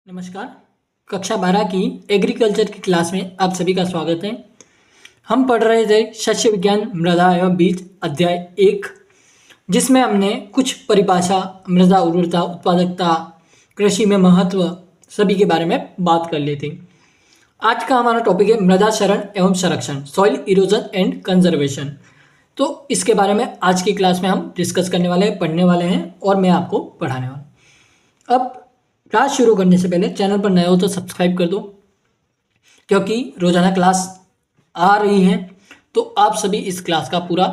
नमस्कार। कक्षा 12 की एग्रीकल्चर की क्लास में आप सभी का स्वागत है। हम पढ़ रहे थे शस्य विज्ञान मृदा एवं बीज अध्याय 1, जिसमें हमने कुछ परिभाषा, मृदा उर्वरता, उत्पादकता, कृषि में महत्व सभी के बारे में बात कर ली थी। आज का हमारा टॉपिक है मृदा क्षरण एवं संरक्षण, सॉइल इरोजन एंड कंजर्वेशन। तो इसके बारे में आज की क्लास में हम डिस्कस करने वाले हैं, पढ़ने वाले हैं और मैं आपको पढ़ाने वाला हूँ। अब क्लास शुरू करने से पहले चैनल पर नए हो तो सब्सक्राइब कर दो, क्योंकि रोजाना क्लास आ रही है। तो आप सभी इस क्लास का पूरा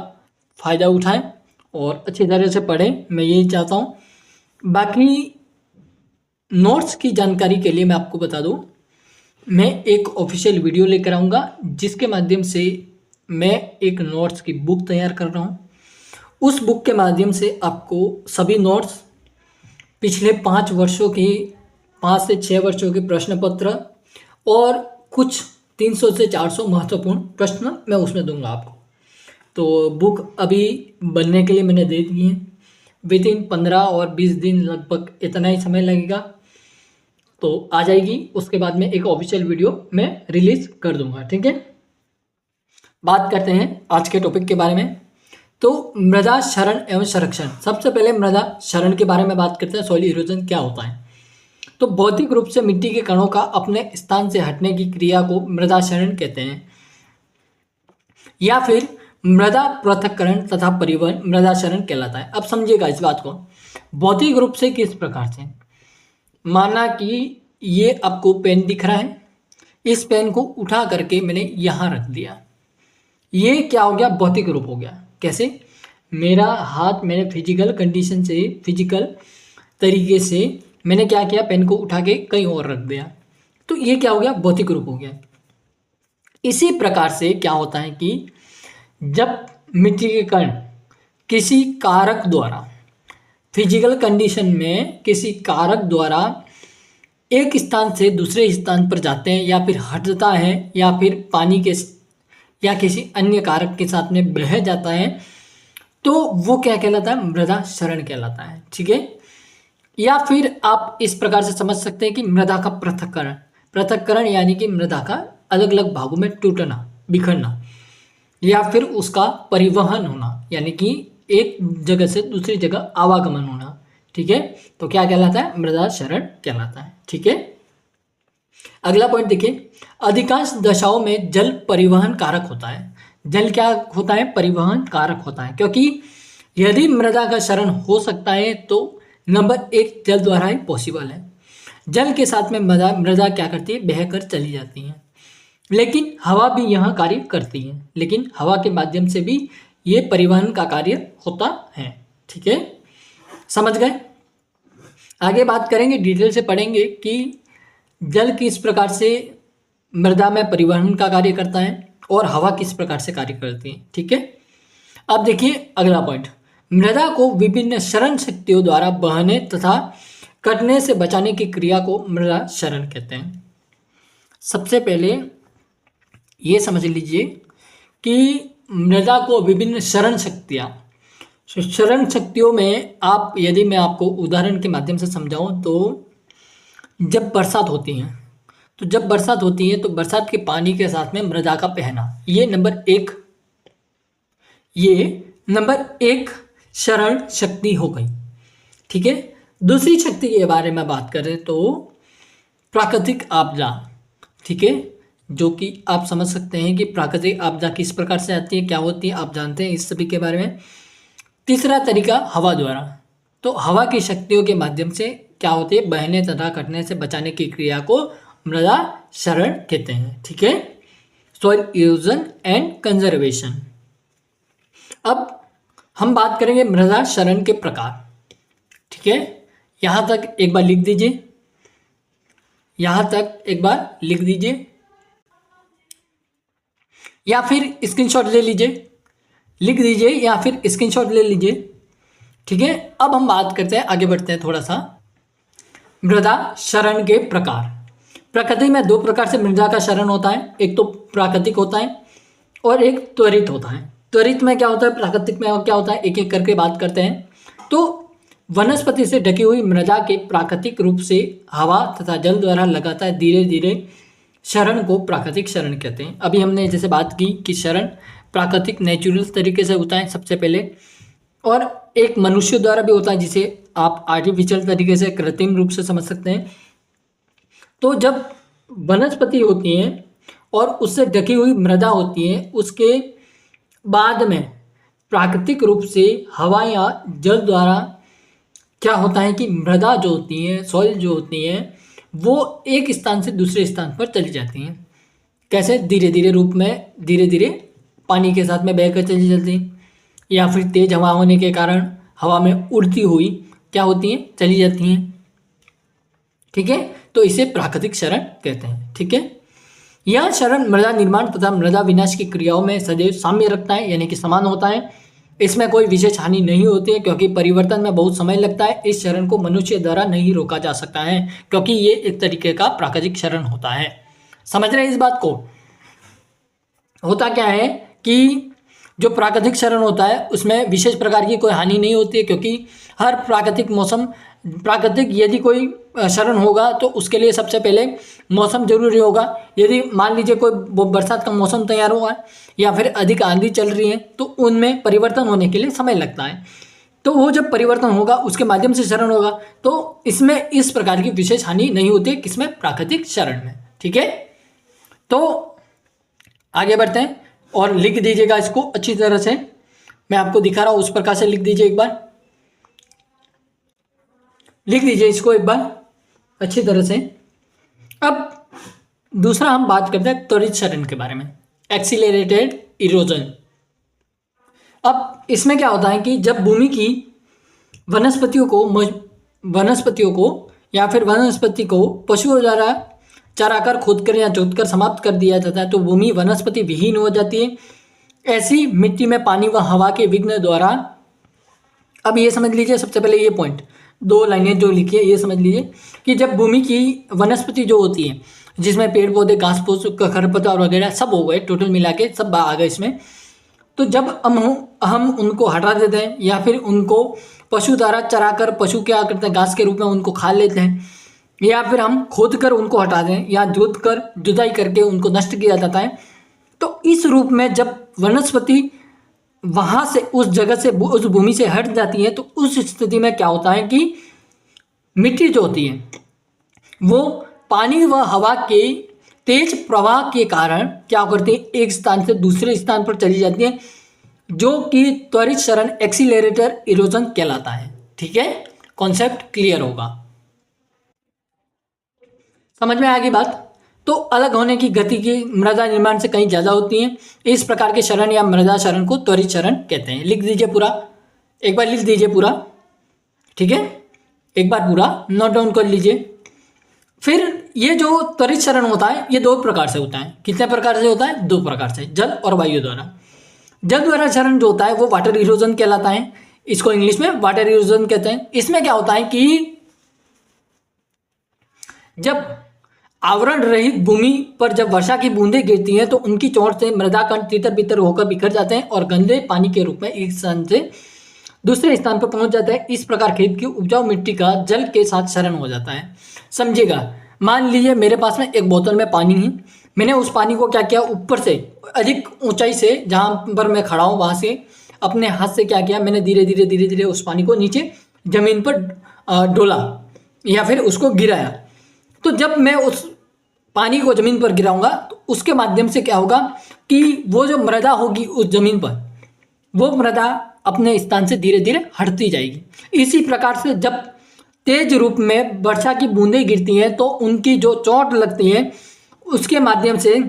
फ़ायदा उठाएं और अच्छी तरह से पढ़ें, मैं यही चाहता हूँ। बाकी नोट्स की जानकारी के लिए मैं आपको बता दूँ, मैं एक ऑफिशियल वीडियो लेकर आऊँगा, जिसके माध्यम से मैं एक नोट्स की बुक तैयार कर रहा हूँ। उस बुक के माध्यम से आपको सभी नोट्स, पिछले 5 वर्षों की, 5 से 6 वर्षों के प्रश्न पत्र और कुछ 300 से 400 महत्वपूर्ण प्रश्न मैं उसमें दूंगा आपको। तो बुक अभी बनने के लिए मैंने दे दी है। विद इन 15 और 20 दिन लगभग इतना ही समय लगेगा, तो आ जाएगी। उसके बाद में एक ऑफिशियल वीडियो मैं रिलीज कर दूंगा, ठीक है। बात करते हैं आज के टॉपिक के बारे में। तो मृदा क्षरण एवं संरक्षण, सबसे पहले मृदा क्षरण के बारे में बात करते हैं। सॉइल इरोजन क्या होता है? तो भौतिक रूप से मिट्टी के कणों का अपने स्थान से हटने की क्रिया को मृदा क्षरण कहते हैं, या फिर मृदा पृथक्करण तथा परिवहन मृदा क्षरण कहलाता है। अब समझिएगा इस बात को। भौतिक रूप से किस प्रकार से? माना कि ये आपको पेन दिख रहा है, इस पेन को उठा करके मैंने यहाँ रख दिया, ये क्या हो गया? भौतिक रूप हो गया। कैसे? मेरा हाथ मैंने फिजिकल कंडीशन से, फिजिकल तरीके से मैंने क्या किया? पेन को उठा के कहीं और रख दिया, तो ये क्या हो गया? भौतिक रूप हो गया। इसी प्रकार से क्या होता है कि जब मिट्टी के कण किसी कारक द्वारा, फिजिकल कंडीशन में किसी कारक द्वारा एक स्थान से दूसरे स्थान पर जाते हैं, या फिर हटता है, या फिर पानी के या किसी अन्य कारक के साथ में बह जाता है, तो वो क्या कहलाता है? मृदा क्षरण कहलाता है, ठीक है। या फिर आप इस प्रकार से समझ सकते हैं कि मृदा का पृथक्करण, पृथक्करण यानी कि मृदा का अलग अलग भागों में टूटना, बिखरना, या फिर उसका परिवहन होना, यानी कि एक जगह से दूसरी जगह आवागमन होना, ठीक है। तो क्या कहलाता है? मृदा क्षरण कहलाता है, ठीक है। अगला पॉइंट देखिए, अधिकांश दशाओं में जल परिवहन कारक होता है। जल क्या होता है? परिवहन कारक होता है, क्योंकि यदि मृदा का क्षरण हो सकता है तो नंबर 1 जल द्वारा ही पॉसिबल है। जल के साथ में मृदा क्या करती है? बहकर चली जाती है। लेकिन हवा भी यहाँ कार्य करती है, लेकिन हवा के माध्यम से भी ये परिवहन का कार्य होता है, ठीक है। समझ गए? आगे बात करेंगे, डिटेल से पढ़ेंगे कि जल किस प्रकार से मृदा में परिवहन का कार्य करता है और हवा किस प्रकार से कार्य करती है, ठीक है। अब देखिए अगला पॉइंट, मृदा को विभिन्न क्षरण शक्तियों द्वारा बहने तथा कटने से बचाने की क्रिया को मृदा क्षरण कहते हैं। सबसे पहले ये समझ लीजिए कि मृदा को विभिन्न क्षरण शक्तियाँ, क्षरण शक्तियों में आप, यदि मैं आपको उदाहरण के माध्यम से समझाऊं, तो जब बरसात होती है, तो जब बरसात होती है तो बरसात के पानी के साथ में मृदा का बहना, ये नंबर एक क्षरण शक्ति हो गई, ठीक है। दूसरी शक्ति के बारे में बात करें तो प्राकृतिक आपदा, ठीक है, जो कि आप समझ सकते हैं कि प्राकृतिक आपदा किस प्रकार से आती है, क्या होती है, आप जानते हैं इस सभी के बारे में। तीसरा तरीका हवा द्वारा, तो हवा की शक्तियों के माध्यम से क्या होती है? बहने तथा कटने से बचाने की क्रिया को मृदा क्षरण कहते हैं, ठीक है। Soil erosion and conservation. अब हम बात करेंगे मृदा क्षरण के प्रकार, ठीक है। यहां तक एक बार लिख दीजिए, यहां तक एक बार लिख दीजिए, या फिर स्क्रीनशॉट ले लीजिए, लिख दीजिए या फिर स्क्रीनशॉट ले लीजिए, ठीक है। अब हम बात करते हैं, आगे बढ़ते हैं थोड़ा सा। मृदा क्षरण के प्रकार। प्रकृति में 2 प्रकार से मृदा का क्षरण होता है, एक तो प्राकृतिक होता है और एक त्वरित होता है। त्वरित में क्या होता है, प्राकृतिक में क्या होता है, एक एक करके बात करते हैं। तो वनस्पति से ढकी हुई मृदा के प्राकृतिक रूप से हवा तथा जल द्वारा लगातार धीरे धीरे क्षरण को प्राकृतिक क्षरण कहते हैं। अभी हमने जैसे बात की कि क्षरण प्राकृतिक नेचुरल तरीके से होता है सबसे पहले, और एक मनुष्य द्वारा भी होता है जिसे आप आर्टिफिशियल तरीके से कृत्रिम रूप से समझ सकते हैं। तो जब वनस्पति होती है और उससे ढकी हुई मृदा होती है, उसके बाद में प्राकृतिक रूप से हवा या जल द्वारा क्या होता है कि मृदा जो होती है, सॉइल जो होती है, वो एक स्थान से दूसरे स्थान पर चली जाती हैं। कैसे? धीरे धीरे रूप में, धीरे धीरे पानी के साथ में बहकर चली जाती हैं, या फिर तेज हवा होने के कारण हवा में उड़ती हुई क्या होती हैं, चली जाती हैं। ठीक है, तो इसे प्राकृतिक क्षरण कहते हैं। ठीक है, यह क्षरण मृदा निर्माण तथा मृदा विनाश की क्रियाओं में सदैव साम्य रखता है, यानी कि समान होता है। इसमें कोई विशेष हानि नहीं होती है क्योंकि परिवर्तन में बहुत समय लगता है। इस क्षरण को मनुष्य द्वारा नहीं रोका जा सकता है क्योंकि ये एक तरीके का प्राकृतिक क्षरण होता है। समझ रहे हैं इस बात को? होता क्या है कि जो प्राकृतिक क्षरण होता है उसमें विशेष प्रकार की कोई हानि नहीं होती है क्योंकि हर प्राकृतिक यदि कोई क्षरण होगा तो उसके लिए सबसे पहले मौसम जरूरी होगा। यदि मान लीजिए कोई बरसात का मौसम तैयार हुआ है या फिर अधिक आंधी चल रही है तो उनमें परिवर्तन होने के लिए समय लगता है। तो वो जब परिवर्तन होगा उसके माध्यम से क्षरण होगा, तो इसमें इस प्रकार की विशेष हानि नहीं होती किसमें? प्राकृतिक क्षरण में। ठीक है, तो आगे बढ़ते हैं और लिख दीजिएगा इसको अच्छी तरह से। मैं आपको दिखा रहा हूँ, उस प्रकार से लिख दीजिए, एक बार लिख दीजिए इसको एक बार अच्छी तरह से। अब दूसरा हम बात करते हैं त्वरित क्षरण के बारे में, एक्सीलरेटेड इरोजन। अब इसमें क्या होता है कि जब भूमि की वनस्पतियों को या फिर वनस्पति को पशुओं द्वारा चराकर, खोदकर या जोतकर समाप्त कर दिया जाता है तो भूमि वनस्पति विहीन हो जाती है। ऐसी मिट्टी में पानी व हवा के विघ्न द्वारा, अब ये समझ लीजिए सबसे पहले ये पॉइंट, 2 लाइनें जो लिखी है ये समझ लीजिए कि जब भूमि की वनस्पति जो होती है जिसमें पेड़ पौधे, घास फूस, खरपतवार वगैरह सब हो गए, टोटल मिला के सब आ गए इसमें, तो जब हम उनको हटा देते हैं या फिर उनको पशु द्वारा चराकर, पशु क्या करते हैं घास के रूप में उनको खा लेते हैं, या फिर हम खोद कर उनको हटा दें या जोत कर जुताई करके उनको नष्ट किया जाता है, तो इस रूप में जब वनस्पति वहाँ से, उस जगह से, उस भूमि से हट जाती है तो उस स्थिति में क्या होता है कि मिट्टी जो होती है वो पानी व हवा के तेज प्रवाह के कारण क्या करती है, एक स्थान से दूसरे स्थान पर चली जाती है, जो कि त्वरित क्षरण, एक्सीलरेटर इरोजन कहलाता है। ठीक है, कॉन्सेप्ट क्लियर होगा, समझ में आ गई बात? तो अलग होने की गति की मृदा निर्माण से कहीं ज़्यादा होती है। इस प्रकार के क्षरण या मृदा क्षरण को त्वरित क्षरण कहते हैं। लिख दीजिए पूरा, एक बार लिख दीजिए पूरा। ठीक है, एक बार पूरा नोट डाउन कर लीजिए। फिर ये जो त्वरित क्षरण होता है ये 2 प्रकार से होता है। कितने प्रकार से होता है? 2 प्रकार से, जल और वायु द्वारा। जल द्वारा क्षरण जो होता है वो वाटर इरोजन कहलाता है, इसको इंग्लिश में वाटर इरोजन कहते हैं। इसमें क्या होता है कि जब आवरण रहित भूमि पर जब वर्षा की बूंदें गिरती हैं तो उनकी चोट से मृदा कण तितर बितर होकर बिखर जाते हैं और गंदे पानी के रूप में एक स्थान से दूसरे स्थान पर पहुंच जाते हैं। इस प्रकार खेत की उपजाऊ मिट्टी का जल के साथ क्षरण हो जाता है। समझिएगा, मान लीजिए मेरे पास में एक बोतल में पानी है, मैंने उस पानी को क्या किया, ऊपर से अधिक ऊंचाई से जहाँ पर मैं खड़ा हूँ वहाँ से अपने हाथ से क्या किया, मैंने धीरे धीरे उस पानी को नीचे जमीन पर डोला या फिर उसको गिराया। तो जब मैं उस पानी को ज़मीन पर गिराऊंगा तो उसके माध्यम से क्या होगा कि वो जो मृदा होगी उस ज़मीन पर, वो मृदा अपने स्थान से धीरे धीरे हटती जाएगी। इसी प्रकार से जब तेज रूप में वर्षा की बूंदें गिरती हैं तो उनकी जो चोट लगती है उसके माध्यम से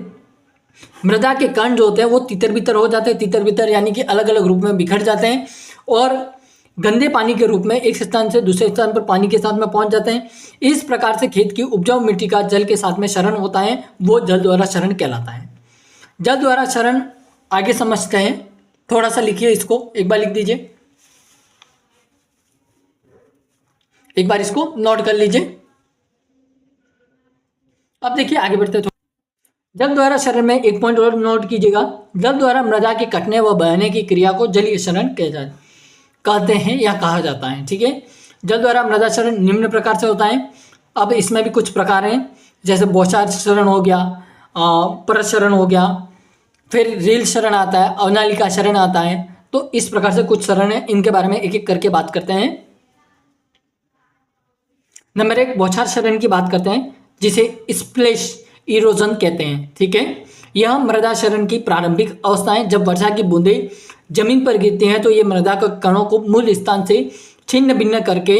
मृदा के कण जो होते हैं वो तितर बितर हो जाते हैं। तितर बितर यानी कि अलग अलग रूप में बिखर जाते हैं और गंदे पानी के रूप में एक स्थान से दूसरे स्थान पर पानी के साथ में पहुंच जाते हैं। इस प्रकार से खेत की उपजाऊ मिट्टी का जल के साथ में क्षरण होता है, वो जल द्वारा क्षरण कहलाता है। जल द्वारा क्षरण आगे समझते हैं, थोड़ा सा लिखिए इसको, एक बार लिख दीजिए, एक बार इसको नोट कर लीजिए। अब देखिए आगे बढ़ते हैं। जल द्वारा क्षरण में एक पॉइंट और नोट कीजिएगा, जल द्वारा मृदा के कटने व बहने की क्रिया को जलीय क्षरण कहते हैं या कहा जाता है। ठीक है, जल द्वारा मृदा क्षरण निम्न प्रकार से होता है। अब इसमें भी कुछ प्रकार हैं, जैसे बौछार क्षरण हो गया, परत क्षरण हो गया, फिर रील क्षरण आता है, अवनालिका क्षरण आता है। तो इस प्रकार से कुछ क्षरण है, इनके बारे में एक एक करके बात करते हैं। नंबर 1 बौछार क्षरण की बात करते हैं, जिसे स्प्लैश इरोजन कहते हैं। ठीक है, यह मृदा क्षरण की प्रारंभिक अवस्था है। जब वर्षा की बूंदें जमीन पर गिरती हैं तो ये मृदा के कणों को मूल स्थान से छिन्न भिन्न करके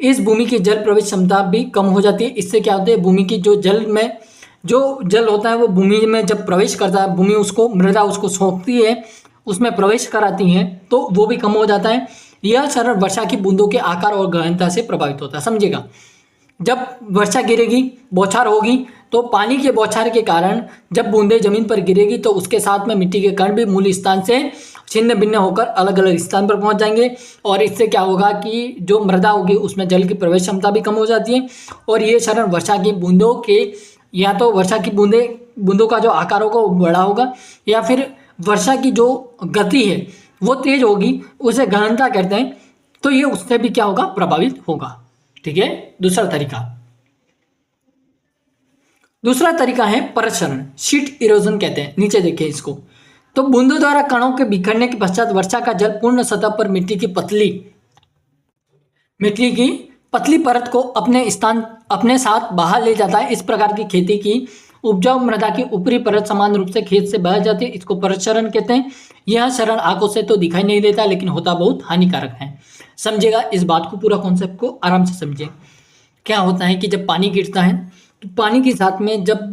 इस भूमि की जल प्रवेश क्षमता भी कम हो जाती है। इससे क्या होता है, भूमि की जो जल होता है वो भूमि में जब प्रवेश करता है, भूमि उसको मृदा उसको सौंपती है, उसमें प्रवेश कराती है, तो वो भी कम हो जाता है। यह क्षरण वर्षा की बूंदों के आकार और गहनता से प्रभावित होता है। समझिएगा, जब वर्षा गिरेगी, बौछार होगी, तो पानी के बौछार के कारण जब बूंदें जमीन पर गिरेगी तो उसके साथ में मिट्टी के कण भी मूल स्थान से छिन्न भिन्न होकर अलग अलग स्थान पर पहुंच जाएंगे। और इससे क्या होगा कि जो मृदा होगी उसमें जल की प्रवेश क्षमता भी कम हो जाती है। और ये क्षरण वर्षा की बूंदों के, या तो वर्षा की बूंदों का जो आकार होगा वो बड़ा होगा, या फिर वर्षा की जो गति है वो तेज होगी, उसे गहनता कहते हैं। तो ये उससे भी क्या होगा, प्रभावित होगा। ठीक है, दूसरा तरीका है परत क्षरण, शीट इरोजन कहते हैं। नीचे देखिए इसको। तो बूंदों द्वारा कणों के बिखरने के पश्चात वर्षा का जल पूर्ण सतह पर मिट्टी की पतली परत को अपने साथ बाहर ले जाता है। इस प्रकार की खेती की उपजाऊ मृदा की ऊपरी परत समान रूप से खेत से बह जाती है। इसको परत क्षरण कहते हैं। यह क्षरण आंखों से तो दिखाई नहीं देता, लेकिन होता बहुत हानिकारक है। समझिएगा इस बात को, पूरा कॉन्सेप्ट को आराम से समझिए। क्या होता है कि जब पानी गिरता है तो पानी के साथ में जब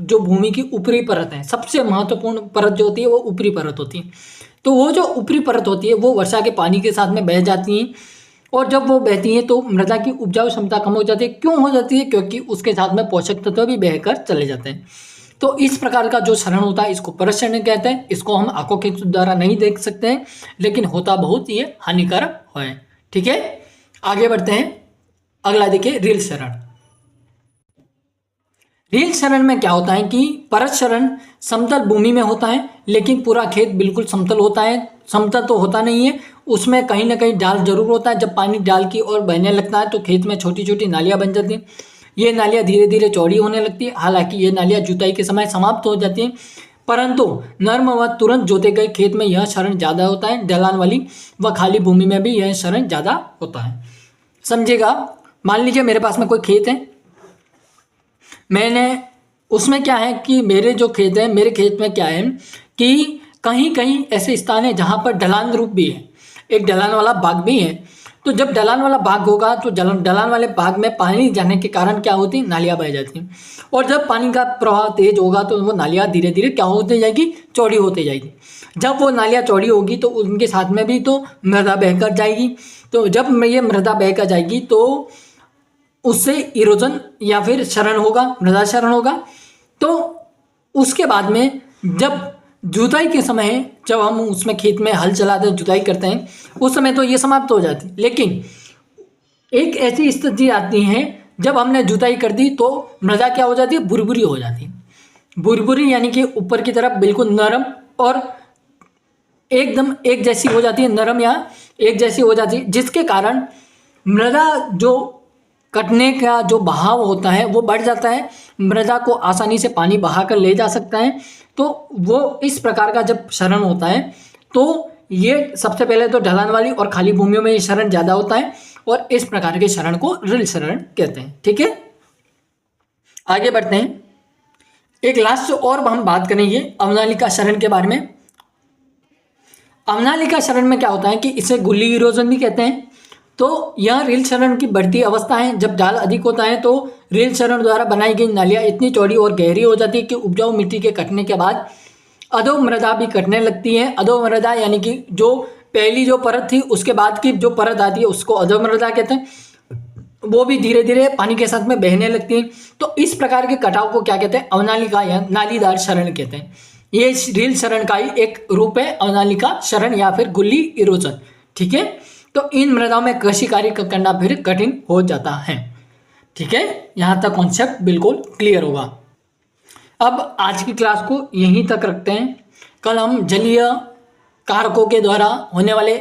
जो भूमि की ऊपरी परत है, सबसे महत्वपूर्ण परत जो होती है वो ऊपरी परत होती है। तो वो जो ऊपरी परत होती है वो वर्षा के पानी के साथ में बह जाती है, और जब वो बहती है तो मृदा की उपजाऊ क्षमता कम हो जाती है। क्यों हो जाती है? क्योंकि उसके साथ में पोषक तत्व भी बहकर चले जाते हैं। तो इस प्रकार का जो क्षरण होता है इसको परत क्षरण कहते हैं। इसको हम आंखों के द्वारा नहीं देख सकते हैं, लेकिन होता बहुत ये हानिकारक है। ठीक है, आगे बढ़ते हैं। अगला देखिए, रील क्षरण। रील क्षरण में क्या होता है कि परत क्षरण समतल भूमि में होता है, लेकिन पूरा खेत बिल्कुल समतल होता है। समतल तो होता नहीं है, उसमें कहीं ना कहीं डाल जरूर होता है। जब पानी डाल की ओर बहने लगता है तो खेत में छोटी छोटी नालियां बन जाती हैं। ये नालियां धीरे धीरे चौड़ी होने लगती है। हालांकि ये नालियां जुताई के समय समाप्त हो जाती हैं, परंतु नर्म व तुरंत जोते गए खेत में यह क्षरण ज़्यादा होता है। ढलान वाली व खाली भूमि में भी यह क्षरण ज़्यादा होता है। समझिएगा, मान लीजिए मेरे पास में कोई खेत है, मैंने उसमें क्या है कि मेरे जो खेत है, मेरे खेत में क्या है कि कहीं कहीं ऐसे स्थान है जहाँ पर ढलान रूप भी है, एक ढलान वाला भाग भी है। तो जब ढलान वाला भाग होगा तो ढलान वाले भाग में पानी जाने के कारण क्या होती है, नालियाँ बह जाती हैं। और जब पानी का प्रवाह तेज होगा तो वो नालियाँ धीरे धीरे क्या होती जाएगी, चौड़ी होती जाएगी। जब वो नालियाँ चौड़ी होगी तो उनके साथ में भी तो मृदा बहकर जाएगी। तो जब ये मृदा बहकर जाएगी तो उससे इरोजन या फिर क्षरण होगा, मृदा क्षरण होगा। तो उसके बाद में जब जुताई के समय, जब हम उसमें खेत में हल चलाते हैं, जुताई करते हैं, उस समय तो ये समाप्त हो जाती है। लेकिन एक ऐसी स्थिति आती है जब हमने जुताई कर दी तो मृदा क्या हो जाती है, भुरभुरी हो जाती है। भुरभुरी यानी कि ऊपर की तरफ बिल्कुल नरम और एकदम एक जैसी हो जाती है, नरम या एक जैसी हो जाती है, जिसके कारण मृदा जो कटने का जो बहाव होता है वो बढ़ जाता है। मृदा को आसानी से पानी बहाकर ले जा सकता है। तो वो इस प्रकार का जब क्षरण होता है तो ये सबसे पहले तो ढलान वाली और खाली भूमियों में ये क्षरण ज़्यादा होता है, और इस प्रकार के क्षरण को रील क्षरण कहते हैं। ठीक है, आगे बढ़ते हैं। एक लास्ट और हम बात करेंगे अवनालिका क्षरण के बारे में। अवनालिका क्षरण में क्या होता है कि इसे गुल्ली इरोजन भी कहते हैं। तो यह रील क्षरण की बढ़ती अवस्था है। जब ढाल अधिक होता है तो रील क्षरण द्वारा बनाई गई नालियाँ इतनी चौड़ी और गहरी हो जाती है कि उपजाऊ मिट्टी के कटने के बाद अधो मृदा भी कटने लगती है। अधो मृदा यानी कि जो पहली जो परत थी उसके बाद की जो परत आती है उसको अधो मृदा कहते हैं, वो भी धीरे धीरे पानी के साथ में बहने लगती है। तो इस प्रकार के कटाव को क्या कहते हैं, अवनालिका या नालीदार क्षरण कहते हैं। ये रील क्षरण का ही एक रूप है, अवनालिका क्षरण या फिर गुल्ली इरोजन। ठीक है, तो इन मृदाओं में कृषि कार्य करना फिर कठिन हो जाता है। ठीक है, यहाँ तक कॉन्सेप्ट बिल्कुल क्लियर होगा। अब आज की क्लास को यहीं तक रखते हैं। कल हम जलीय कारकों के द्वारा होने वाले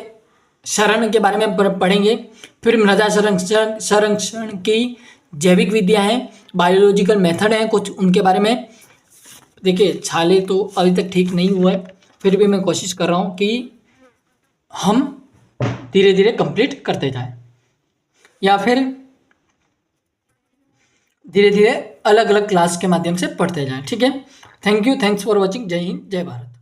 संरक्षण के बारे में पढ़ेंगे। फिर मृदा संरक्षण की जैविक विधियाँ हैं, बायोलॉजिकल मेथड हैं कुछ, उनके बारे में। देखिए छाले तो अभी तक ठीक नहीं हुआ है, फिर भी मैं कोशिश कर रहा हूँ कि हम धीरे धीरे कंप्लीट करते जाएं, या फिर धीरे धीरे अलग अलग क्लास के माध्यम से पढ़ते जाएं। ठीक है, thank you, thanks for watching. जय हिंद, जय भारत।